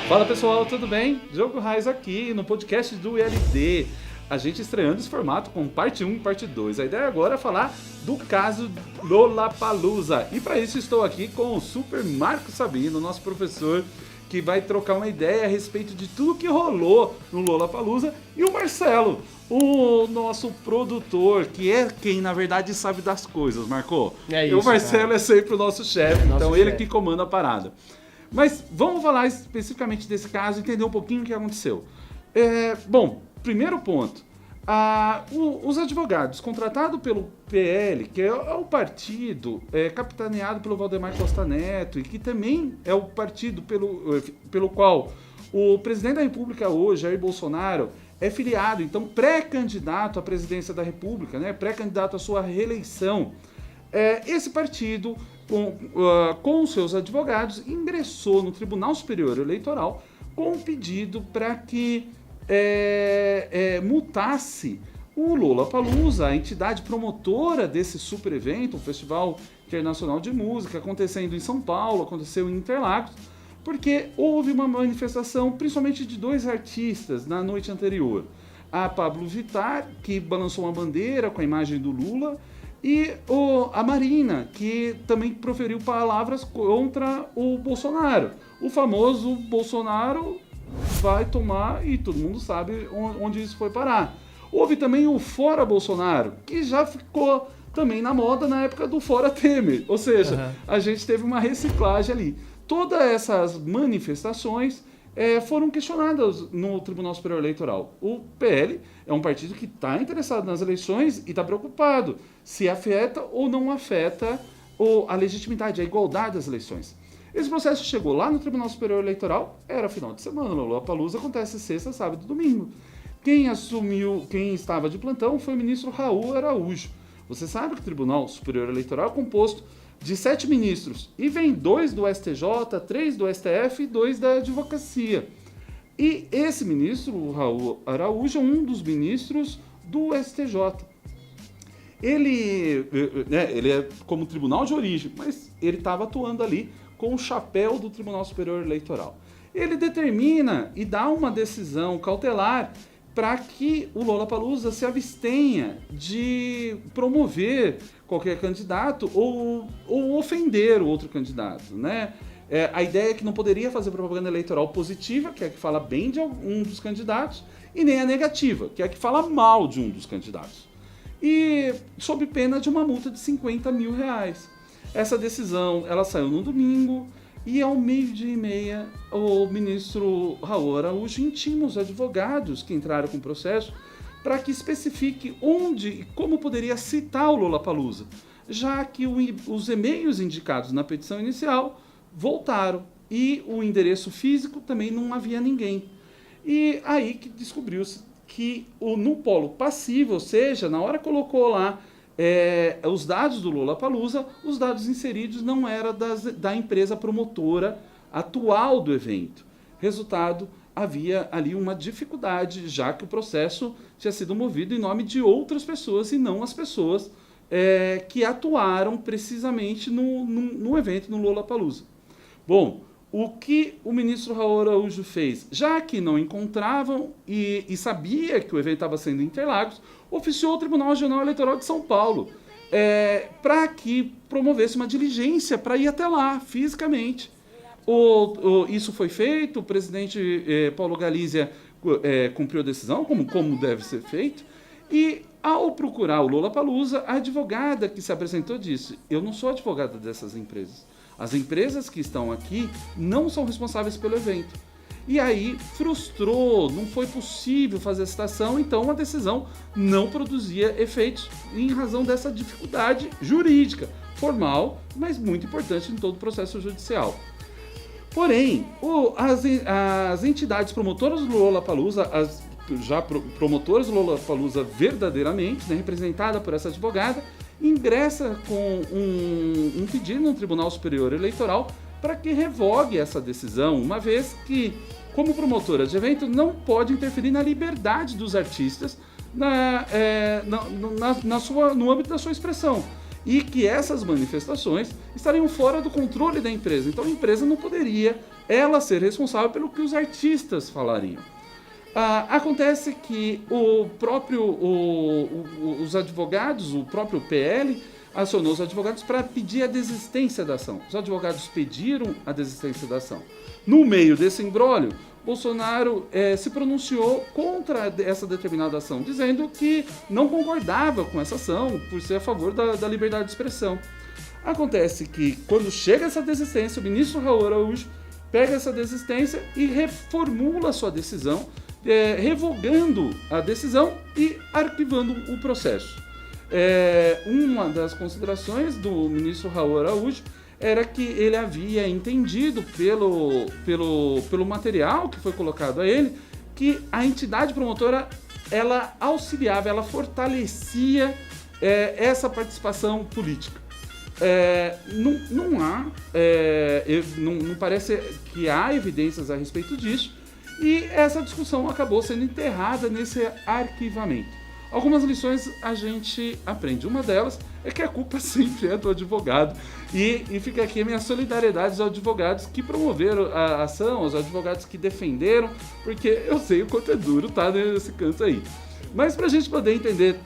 Fala pessoal, tudo bem? Diogo Raiz aqui no podcast do ILD. A gente estreando esse formato com parte 1 e parte 2. A ideia agora é falar do caso Lollapalooza. E para isso estou aqui com o Super Marco Sabino, nosso professor, que vai trocar uma ideia a respeito de tudo que rolou no Lollapalooza. E o Marcelo, o nosso produtor, que é quem na verdade sabe das coisas, Marco. É E o isso, Marcelo cara. é sempre o nosso chefe, então Nosso ele chefe. que comanda a parada. Mas vamos falar especificamente desse caso, entender um pouquinho o que aconteceu. Bom, primeiro ponto. Os advogados contratados pelo PL, que é o partido capitaneado pelo Valdemar Costa Neto e que também é o partido pelo qual o presidente da República hoje, Jair Bolsonaro, é filiado, então pré-candidato à presidência da República, né, pré-candidato à sua reeleição. Esse partido, com seus advogados, ingressou no Tribunal Superior Eleitoral com um pedido para que multasse o Lollapalooza, a entidade promotora desse super evento, um festival internacional de música, acontecendo em São Paulo, aconteceu em Interlagos, porque houve uma manifestação, principalmente de dois artistas, na noite anterior. A Pablo Vittar, que balançou uma bandeira com a imagem do Lula, e a Marina, que também proferiu palavras contra o Bolsonaro. O famoso Bolsonaro vai tomar, e todo mundo sabe onde isso foi parar. Houve também o Fora Bolsonaro, que já ficou também na moda na época do Fora Temer. Ou seja, a gente teve uma reciclagem ali. Todas essas manifestações foram questionadas no Tribunal Superior Eleitoral. O PL é um partido que está interessado nas eleições e está preocupado se afeta ou não afeta a legitimidade, a igualdade das eleições. Esse processo chegou lá no Tribunal Superior Eleitoral, era final de semana, o Lollapalooza acontece sexta, sábado e domingo. Quem estava de plantão foi o ministro Raul Araújo. Você sabe que o Tribunal Superior Eleitoral é composto de 7 ministros, e vem 2 do STJ, 3 do STF e 2 da Advocacia. E esse ministro, o Raul Araújo, é um dos ministros do STJ. Ele é como tribunal de origem, mas ele estava atuando ali com o chapéu do Tribunal Superior Eleitoral. Ele determina e dá uma decisão cautelar para que o Lollapalooza se abstenha de promover qualquer candidato ou ofender o outro candidato, né? A ideia é que não poderia fazer propaganda eleitoral positiva, que é a que fala bem de um dos candidatos, e nem a negativa, que é a que fala mal de um dos candidatos. E sob pena de uma multa de R$50 mil. Essa decisão ela saiu no domingo, e ao 12:30, o ministro Raul Araújo intima os advogados que entraram com o processo para que especifique onde e como poderia citar o Lollapalooza, já que os e-mails indicados na petição inicial voltaram e o endereço físico também não havia ninguém. E aí que descobriu-se que no polo passivo, ou seja, na hora que colocou lá os dados do Lollapalooza, os dados inseridos não eram da empresa promotora atual do evento. Resultado, havia ali uma dificuldade, já que o processo tinha sido movido em nome de outras pessoas e não as pessoas que atuaram precisamente no evento, no Lollapalooza. Bom, o que o ministro Raul Araújo fez? Já que não encontravam e sabia que o evento estava sendo em Interlagos, oficiou o Tribunal Regional Eleitoral de São Paulo para que promovesse uma diligência para ir até lá, fisicamente. Isso foi feito, o presidente Paulo Galizia cumpriu a decisão, como deve ser feito, e ao procurar o Lollapalooza, a advogada que se apresentou disse: eu não sou advogada dessas empresas. As empresas que estão aqui não são responsáveis pelo evento. E aí frustrou, não foi possível fazer a citação, então a decisão não produzia efeitos em razão dessa dificuldade jurídica, formal, mas muito importante em todo o processo judicial. Porém, as entidades promotoras do Lollapalooza, promotoras do Lollapalooza verdadeiramente, né, representada por essa advogada, ingressa com um pedido no Tribunal Superior Eleitoral para que revogue essa decisão, uma vez que, como promotora de evento, não pode interferir na liberdade dos artistas no âmbito da sua expressão. E que essas manifestações estariam fora do controle da empresa. Então a empresa não poderia ela ser responsável pelo que os artistas falariam. Acontece que os advogados, o próprio PL, acionou os advogados para pedir a desistência da ação. Os advogados pediram a desistência da ação. No meio desse imbróglio, Bolsonaro se pronunciou contra essa determinada ação, dizendo que não concordava com essa ação por ser a favor da liberdade de expressão. Acontece que, quando chega essa desistência, o ministro Raul Araújo pega essa desistência e reformula a sua decisão, revogando a decisão e arquivando o processo. Uma das considerações do ministro Raul Araújo era que ele havia entendido pelo material que foi colocado a ele, que a entidade promotora, ela auxiliava, ela fortalecia essa participação política. Não parece que há evidências a respeito disso, e essa discussão acabou sendo enterrada nesse arquivamento. Algumas lições a gente aprende. Uma delas é que a culpa sempre é do advogado. E fica aqui a minha solidariedade aos advogados que promoveram a ação, aos advogados que defenderam, porque eu sei o quanto é duro estar nesse canto aí. Mas para a gente poder entender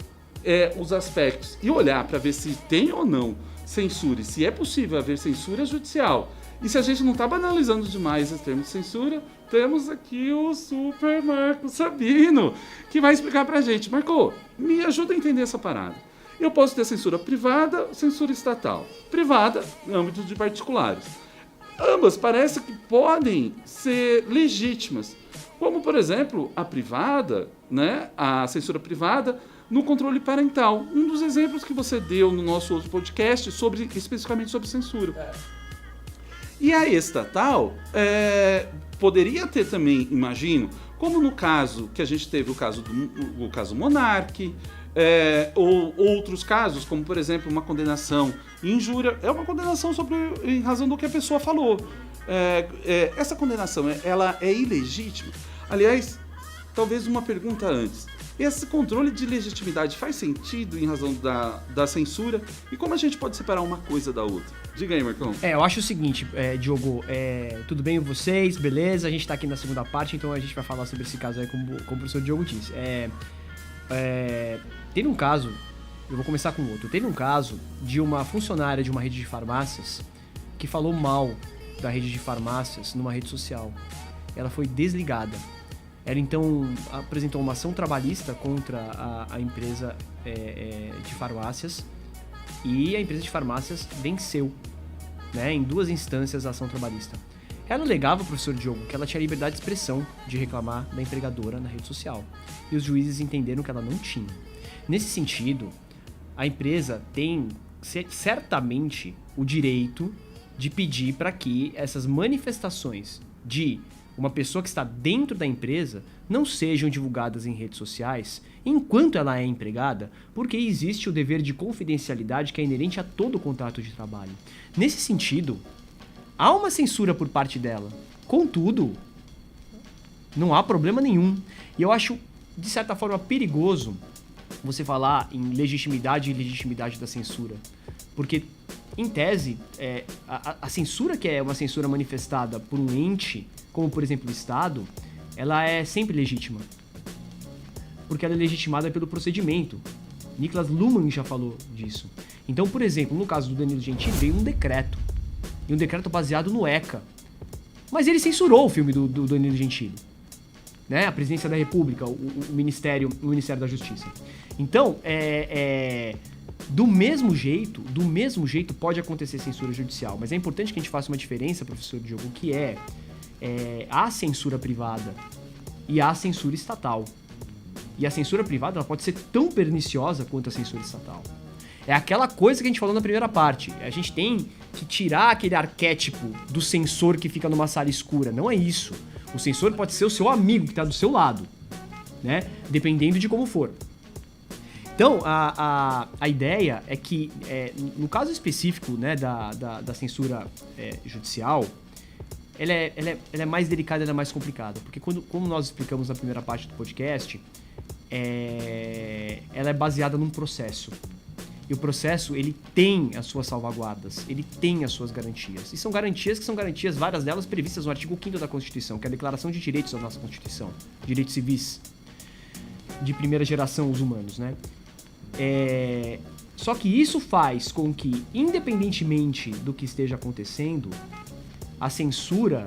os aspectos e olhar para ver se tem ou não censura, e se é possível haver censura judicial, e se a gente não está banalizando demais os termos de censura, temos aqui o Super Marco Sabino, que vai explicar pra gente. Marco, me ajuda a entender essa parada. Eu posso ter censura privada, censura estatal. Privada, no âmbito de particulares. Ambas parece que podem ser legítimas. Como, por exemplo, a privada, né? A censura privada no controle parental. Um dos exemplos que você deu no nosso outro podcast, especificamente sobre censura. E a estatal poderia ter também, imagino, como no caso que a gente teve o caso Monark, ou outros casos, como por exemplo uma condenação em injúria, é uma condenação em razão do que a pessoa falou. Essa condenação, ela é ilegítima? Aliás, talvez uma pergunta antes. Esse controle de legitimidade faz sentido em razão da censura? E como a gente pode separar uma coisa da outra? Diga aí, Marcão. Eu acho o seguinte, Diogo, tudo bem com vocês? Beleza? A gente tá aqui na segunda parte, então a gente vai falar sobre esse caso aí, como o professor Diogo disse. Teve um caso, eu vou começar com outro. Teve um caso de uma funcionária de uma rede de farmácias que falou mal da rede de farmácias numa rede social. Ela foi desligada. Ela então apresentou uma ação trabalhista contra a empresa de farmácias, e a empresa de farmácias venceu, né, em 2 instâncias a ação trabalhista. Ela alegava, professor Diogo, que ela tinha liberdade de expressão de reclamar da empregadora na rede social, e os juízes entenderam que ela não tinha. Nesse sentido, a empresa tem certamente o direito de pedir para que essas manifestações de uma pessoa que está dentro da empresa não sejam divulgadas em redes sociais enquanto ela é empregada, porque existe o dever de confidencialidade que é inerente a todo contrato de trabalho. Nesse sentido, há uma censura por parte dela. Contudo, não há problema nenhum. E eu acho, de certa forma, perigoso você falar em legitimidade e ilegitimidade da censura. Porque, em tese, a censura, que é uma censura manifestada por um ente, como por exemplo o Estado, ela é sempre legítima. Porque ela é legitimada pelo procedimento. Niklas Luhmann já falou disso. Então, por exemplo, no caso do Danilo Gentili, veio um decreto. E um decreto baseado no ECA. Mas ele censurou o filme do Danilo Gentili. Né? A Presidência da República, o Ministério da Justiça. Então, do mesmo jeito pode acontecer censura judicial. Mas é importante que a gente faça uma diferença, professor Diogo, que a censura privada e a censura estatal. E a censura privada ela pode ser tão perniciosa quanto a censura estatal. É aquela coisa que a gente falou na primeira parte. A gente tem que tirar aquele arquétipo do censor que fica numa sala escura. Não é isso. O censor pode ser o seu amigo que está do seu lado, né? Dependendo de como for. Então, a ideia é que, no caso específico, né, da censura judicial, ela é mais delicada, ela é mais complicada. Porque como nós explicamos na primeira parte do podcast, ela é baseada num processo. E o processo, ele tem as suas salvaguardas, ele tem as suas garantias. E são garantias que são garantias, várias delas previstas no artigo 5º da Constituição, que é a Declaração de Direitos da nossa Constituição. Direitos civis de primeira geração, os humanos, né? Só que isso faz com que, independentemente do que esteja acontecendo, a censura,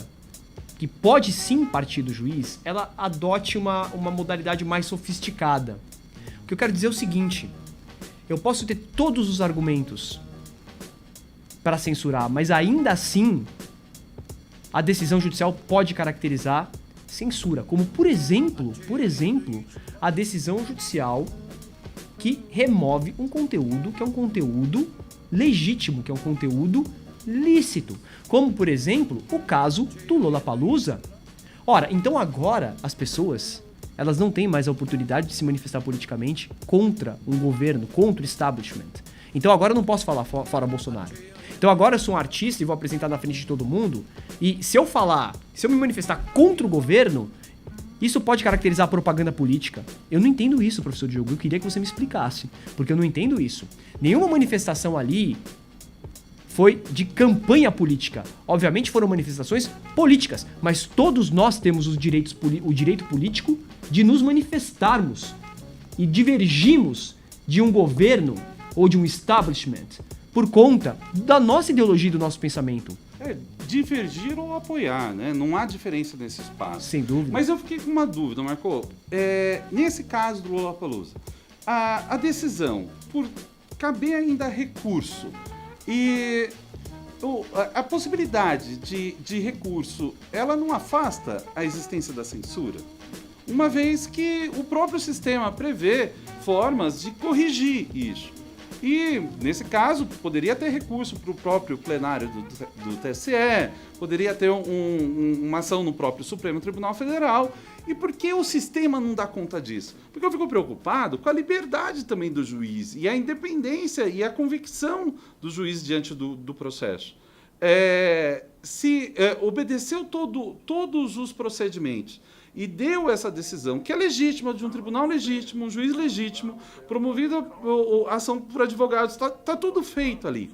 que pode sim partir do juiz, ela adote uma modalidade mais sofisticada. O que eu quero dizer é o seguinte: eu posso ter todos os argumentos para censurar, mas ainda assim a decisão judicial pode caracterizar censura, como por exemplo, a decisão judicial que remove um conteúdo que é um conteúdo legítimo, que é um conteúdo lícito, como por exemplo o caso do Lollapalooza. Ora, então agora as pessoas, elas não têm mais a oportunidade de se manifestar politicamente contra um governo, contra o establishment. Então agora eu não posso falar fora Bolsonaro. Então agora eu sou um artista e vou apresentar na frente de todo mundo, e se eu me manifestar contra o governo, isso pode caracterizar a propaganda política. Eu não entendo isso, professor Diogo, eu queria que você me explicasse, porque eu não entendo isso. Nenhuma manifestação ali foi de campanha política. Obviamente foram manifestações políticas, mas todos nós temos o direito político de nos manifestarmos e divergimos de um governo ou de um establishment por conta da nossa ideologia e do nosso pensamento. Divergir ou apoiar, né? Não há diferença nesse espaço. Sem dúvida. Mas eu fiquei com uma dúvida, Marco. Nesse caso do Lollapalooza, a decisão, por caber ainda recurso, e a possibilidade de recurso, ela não afasta a existência da censura? Uma vez que o próprio sistema prevê formas de corrigir isso. E, nesse caso, poderia ter recurso para o próprio plenário do TSE, poderia ter uma ação no próprio Supremo Tribunal Federal. E por que o sistema não dá conta disso? Porque eu fico preocupado com a liberdade também do juiz, e a independência e a convicção do juiz diante do processo. Se obedeceu todos os procedimentos e deu essa decisão, que é legítima, de um tribunal legítimo, um juiz legítimo, promovida a ação por advogados, tá tudo feito ali.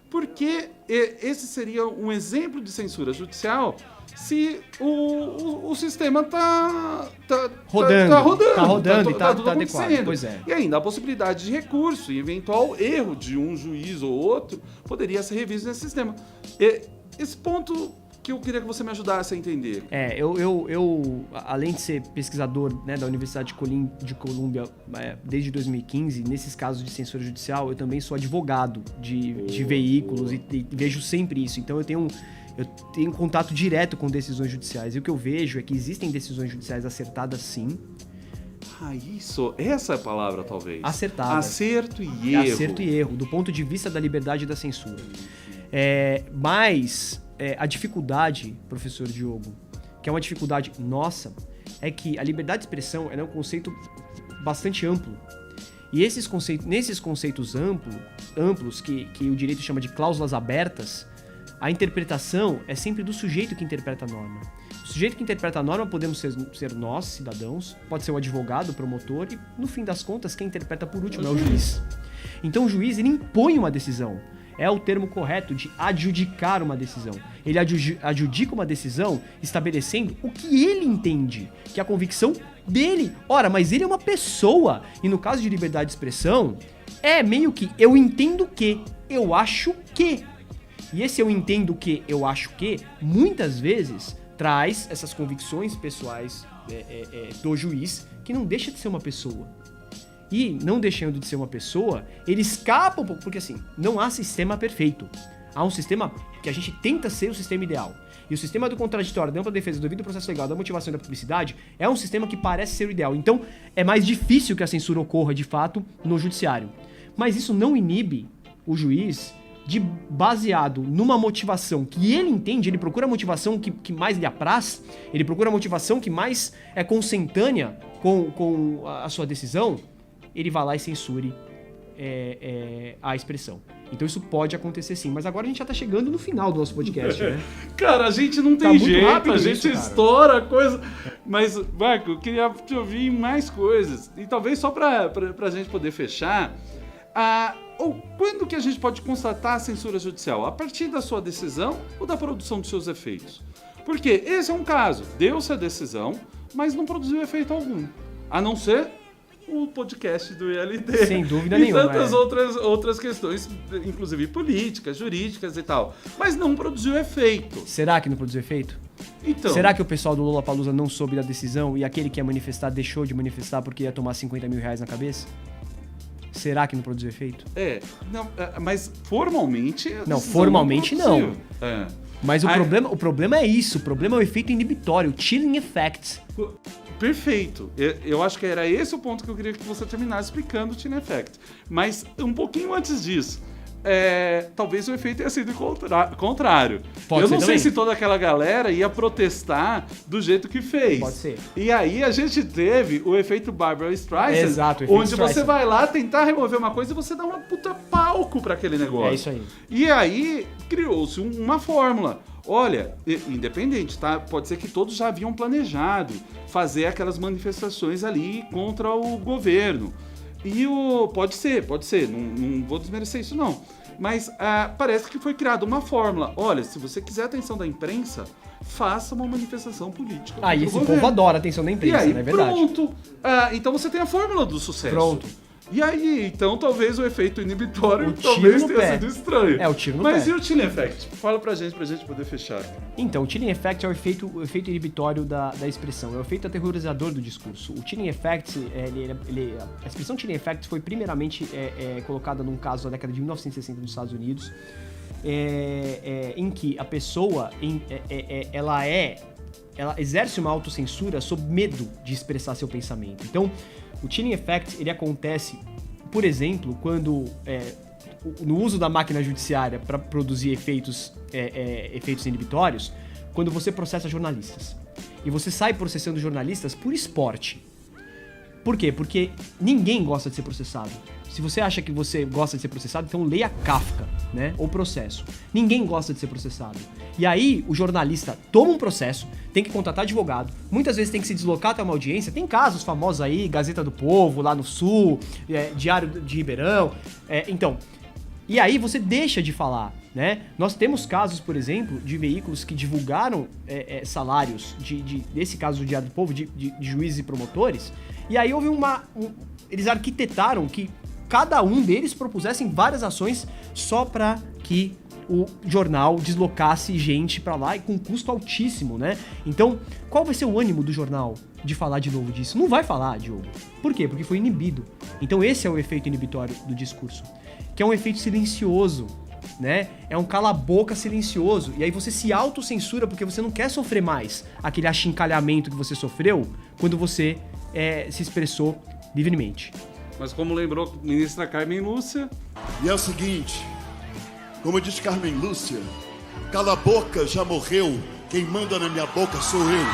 Porque esse seria um exemplo de censura judicial se o sistema tá rodando, tá adequado. Pois é. E ainda a possibilidade de recurso e eventual erro de um juiz ou outro poderia ser revisto nesse sistema. Esse ponto que eu queria que você me ajudasse a entender. Eu além de ser pesquisador, né, da Universidade de Colômbia desde 2015, nesses casos de censura judicial, eu também sou advogado de veículos e vejo sempre isso. Então eu tenho contato direto com decisões judiciais. E o que eu vejo é que existem decisões judiciais acertadas, sim. Essa é a palavra, talvez. Acertada. Acerto e erro. Acerto e erro, do ponto de vista da liberdade e da censura. Mas a dificuldade, professor Diogo, que é uma dificuldade nossa, é que a liberdade de expressão é um conceito bastante amplo. E nesses conceitos amplos, que o direito chama de cláusulas abertas, a interpretação é sempre do sujeito que interpreta a norma. O sujeito que interpreta a norma podemos ser nós, cidadãos, pode ser o advogado, o promotor, e no fim das contas, quem interpreta por último é o juiz. Então o juiz, ele impõe uma decisão. É o termo correto de adjudicar uma decisão. Ele adjudica uma decisão estabelecendo o que ele entende, que é a convicção dele. Ora, mas ele é uma pessoa. E no caso de liberdade de expressão, é meio que eu entendo que, eu acho que. E esse eu entendo que, eu acho que, muitas vezes traz essas convicções pessoais do juiz, que não deixa de ser uma pessoa. E, não deixando de ser uma pessoa, ele escapa um pouco, porque assim, não há sistema perfeito. Há um sistema que a gente tenta ser o sistema ideal. E o sistema do contraditório, da ampla defesa, do devido processo legal, da motivação e da publicidade, é um sistema que parece ser o ideal. Então, é mais difícil que a censura ocorra, de fato, no judiciário. Mas isso não inibe o juiz de, baseado numa motivação que ele entende, ele procura a motivação que mais lhe apraz, ele procura a motivação que mais é consentânea com a sua decisão, ele vai lá e censure a expressão. Então isso pode acontecer sim, mas agora a gente já tá chegando no final do nosso podcast, né? Cara, a gente não tem jeito, a gente estoura a coisa. Mas, Marco, eu queria te ouvir mais coisas. E talvez só pra gente poder fechar, Ou quando que a gente pode constatar a censura judicial? A partir da sua decisão ou da produção dos seus efeitos? Porque esse é um caso. Deu-se a decisão, mas não produziu efeito algum. A não ser o podcast do ILD. Sem dúvida e nenhuma. tantas outras questões, inclusive políticas, jurídicas e tal. Mas não produziu efeito. Será que não produziu efeito? Então, Será que o pessoal do Lollapalooza não soube da decisão e aquele que ia manifestar deixou de manifestar porque ia tomar 50 mil reais na cabeça? Será que não produziu efeito? mas formalmente... Não, formalmente não. É. Mas o problema é isso. O problema é o efeito inibitório, o chilling effect. Perfeito. Eu acho que era esse o ponto que eu queria que você terminasse explicando o chilling effect. Mas um pouquinho antes disso, talvez o efeito tenha sido contrário. Pode eu ser não também. sei se toda aquela galera ia protestar do jeito que fez. Pode ser. E aí a gente teve o efeito Barbra Streisand, Exato, o efeito onde Streisand. você vai lá tentar remover uma coisa e você dá uma puta palco pra aquele negócio. É isso aí. E aí criou-se uma fórmula. Olha, independente, tá? Pode ser que todos já haviam planejado fazer aquelas manifestações ali contra o governo. E pode ser, não vou desmerecer isso não. Mas parece que foi criada uma fórmula. Olha, se você quiser a atenção da imprensa, faça uma manifestação política. E esse povo adora a atenção da imprensa, e aí, não é verdade? pronto. Então você tem a fórmula do sucesso. Pronto. E aí, então talvez o efeito inibitório O tiro talvez no tenha pé. sido estranho. O tiro no Mas pé. e o chilling effect? Fala pra gente poder fechar. Então, o chilling effect é o efeito inibitório da expressão, é o efeito aterrorizador do discurso. O chilling effect, a expressão chilling effect foi primeiramente colocada num caso da década de 1960 nos Estados Unidos, em que a pessoa ela exerce uma autocensura sob medo de expressar seu pensamento. Então, o chilling effect ele acontece, por exemplo, quando no uso da máquina judiciária para produzir efeitos inibitórios, quando você processa jornalistas. E você sai processando jornalistas por esporte. Por quê? Porque ninguém gosta de ser processado. Se você acha que você gosta de ser processado, então leia Kafka, né? Ou Processo. Ninguém gosta de ser processado. E aí, o jornalista toma um processo, tem que contratar advogado, muitas vezes tem que se deslocar até uma audiência. Tem casos famosos aí, Gazeta do Povo, lá no Sul, Diário de Ribeirão. E aí você deixa de falar, né? Nós temos casos, por exemplo, de veículos que divulgaram salários, desse caso do Diário do Povo, de juízes e promotores, e aí houve eles arquitetaram que cada um deles propusessem várias ações só para que o jornal deslocasse gente pra lá e com custo altíssimo, né? Então, qual vai ser o ânimo do jornal de falar de novo disso? Não vai falar, Diogo. Por quê? Porque foi inibido. Então esse é o efeito inibitório do discurso, que é um efeito silencioso, né? É um cala-boca silencioso. E aí você se autocensura porque você não quer sofrer mais aquele achincalhamento que você sofreu quando você se expressou livremente. Mas como lembrou a ministra Carmen Lúcia... E é o seguinte, como diz Carmen Lúcia, cala a boca, já morreu, quem manda na minha boca sou eu.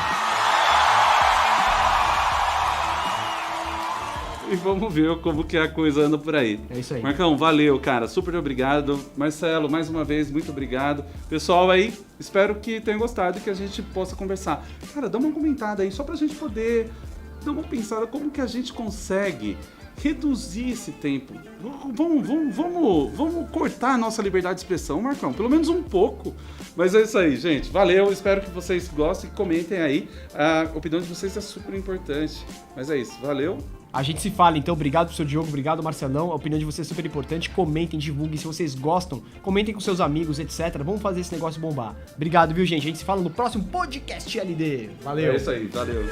E vamos ver como que a coisa anda por aí. É isso aí. Marcão, valeu, cara. Super obrigado. Marcelo, mais uma vez, muito obrigado. Pessoal aí, espero que tenham gostado e que a gente possa conversar. Cara, dá uma comentada aí, só pra gente poder dar uma pensada como que a gente consegue reduzir esse tempo. Vamos cortar a nossa liberdade de expressão, Marcão. Pelo menos um pouco. Mas é isso aí, gente. Valeu. Espero que vocês gostem e comentem aí. A opinião de vocês é super importante. Mas é isso. Valeu. A gente se fala, então. Obrigado, professor Diogo. Obrigado, Marcelão. A opinião de vocês é super importante. Comentem, divulguem. Se vocês gostam, comentem com seus amigos, etc. Vamos fazer esse negócio bombar. Obrigado, viu, gente? A gente se fala no próximo podcast LD. Valeu. É isso aí. Valeu.